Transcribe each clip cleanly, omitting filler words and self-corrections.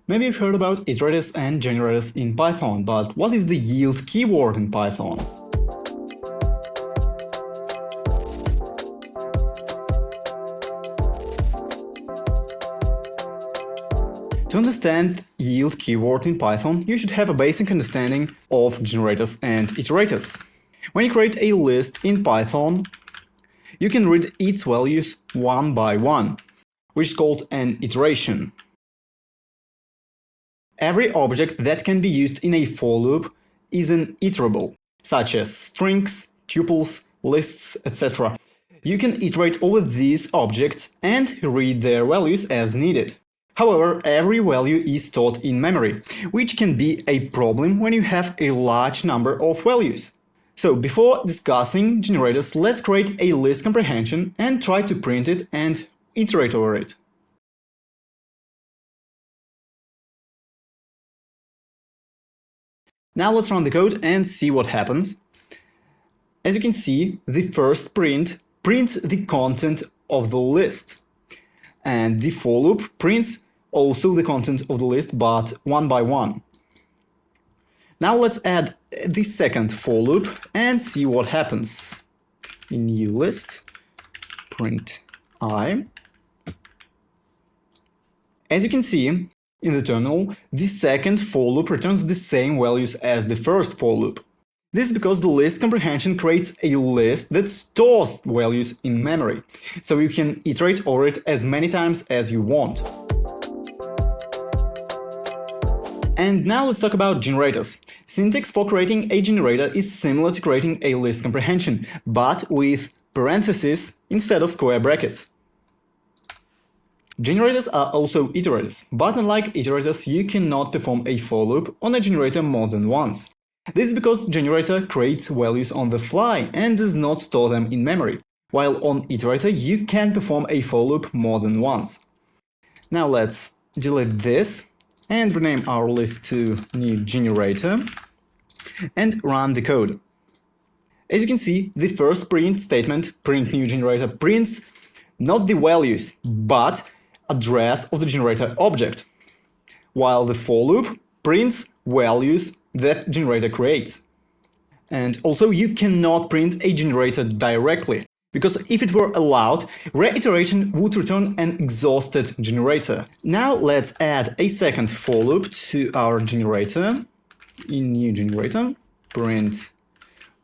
Maybe you've heard about iterators and generators in Python, but what is the yield keyword in Python? To understand yield keyword in Python, you should have a basic understanding of generators and iterators. When you create a list in Python, you can read its values one by one, which is called an iteration. Every object that can be used in a for loop is an iterable, such as strings, tuples, lists, etc. You can iterate over these objects and read their values as needed. However, every value is stored in memory, which can be a problem when you have a large number of values. So before discussing generators, let's create a list comprehension and try to print it and iterate over it. Now let's run the code and see what happens. As you can see, the first print prints the content of the list. And the for loop prints also the content of the list, but one by one. Now let's add the second for loop and see what happens. In new list, print I. As you can see, in the terminal, the second for loop returns the same values as the first for loop. This is because the list comprehension creates a list that stores values in memory, so you can iterate over it as many times as you want. And now let's talk about generators. Syntax for creating a generator is similar to creating a list comprehension, but with parentheses instead of square brackets. Generators are also iterators, but unlike iterators, you cannot perform a for loop on a generator more than once. This is because generator creates values on the fly and does not store them in memory, while on iterator you can perform a for loop more than once. Now let's delete this and rename our list to new generator and run the code. As you can see, the first print statement, print new generator, prints not the values, but address of the generator object, while the for loop prints values that generator creates. And also you cannot print a generator directly, because if it were allowed, reiteration would return an exhausted generator. Now let's add a second for loop to our generator, in new generator, print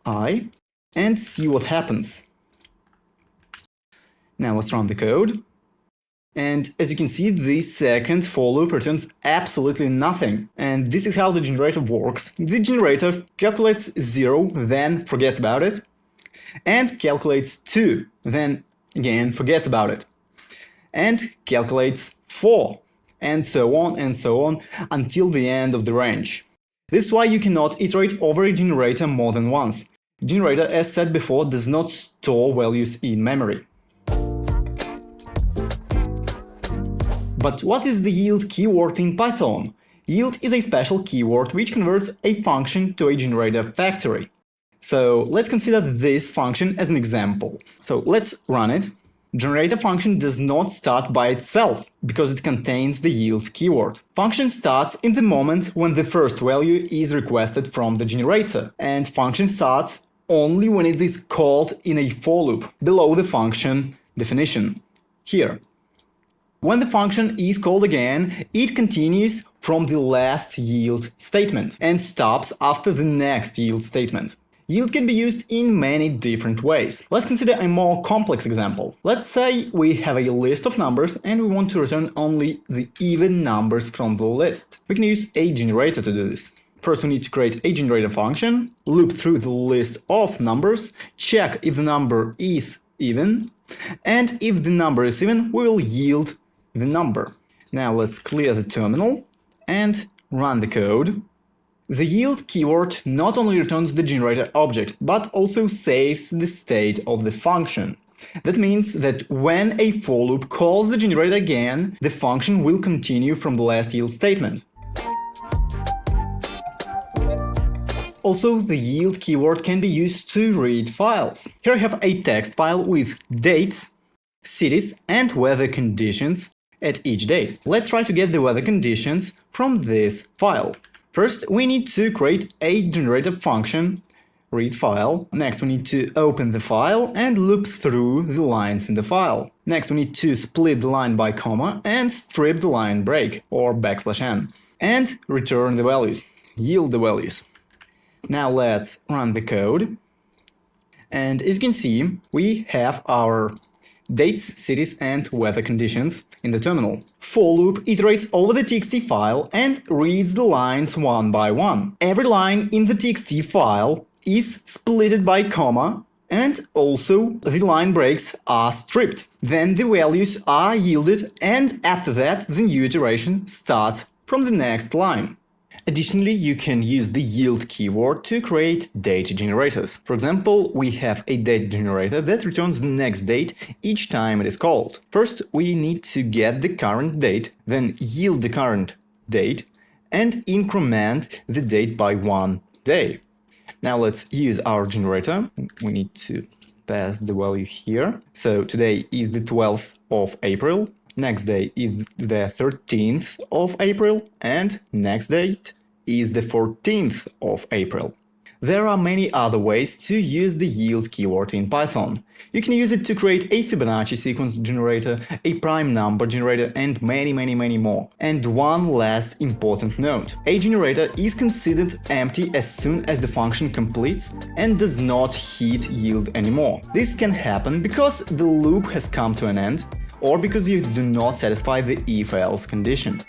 I, and see what happens. Now let's run the code. And as you can see, the second for loop returns absolutely nothing. And this is how the generator works. The generator calculates 0, then forgets about it, and calculates 2, then again forgets about it, and calculates 4, and so on until the end of the range. This is why you cannot iterate over a generator more than once. Generator, as said before, does not store values in memory. But what is the yield keyword in Python? Yield is a special keyword which converts a function to a generator factory. So let's consider this function as an example. So let's run it. Generator function does not start by itself because it contains the yield keyword. Function starts in the moment when the first value is requested from the generator, and function starts only when it is called in a for loop below the function definition here. When the function is called again, it continues from the last yield statement and stops after the next yield statement. Yield can be used in many different ways. Let's consider a more complex example. Let's say we have a list of numbers and we want to return only the even numbers from the list. We can use a generator to do this. First, we need to create a generator function, loop through the list of numbers, check if the number is even, and if the number is even, we will yield the number. Now let's clear the terminal and run the code. The yield keyword not only returns the generator object, but also saves the state of the function. That means that when a for loop calls the generator again, the function will continue from the last yield statement. Also, the yield keyword can be used to read files. Here I have a text file with dates, cities and weather conditions at each date. Let's try to get the weather conditions from this file. First, we need to create a generator function, read file. Next, we need to open the file and loop through the lines in the file. Next, we need to split the line by comma and strip the line break, or \n, and return the values, yield the values. Now let's run the code. And as you can see, we have our dates, cities, and weather conditions in the terminal. For loop iterates over the txt file and reads the lines one by one. Every line in the txt file is splitted by comma, and also the line breaks are stripped. Then the values are yielded, and after that the new iteration starts from the next line. Additionally, you can use the yield keyword to create data generators. For example, we have a data generator that returns the next date each time it is called. First, we need to get the current date, then yield the current date, and increment the date by 1 day. Now let's use our generator. We need to pass the value here. So today is the 12th of April. Next day is the 13th of April, and next date is the 14th of April. There are many other ways to use the yield keyword in Python. You can use it to create a Fibonacci sequence generator, a prime number generator, and many more. And one last important note. A generator is considered empty as soon as the function completes and does not hit yield anymore. This can happen because the loop has come to an end, or because you do not satisfy the if-else condition.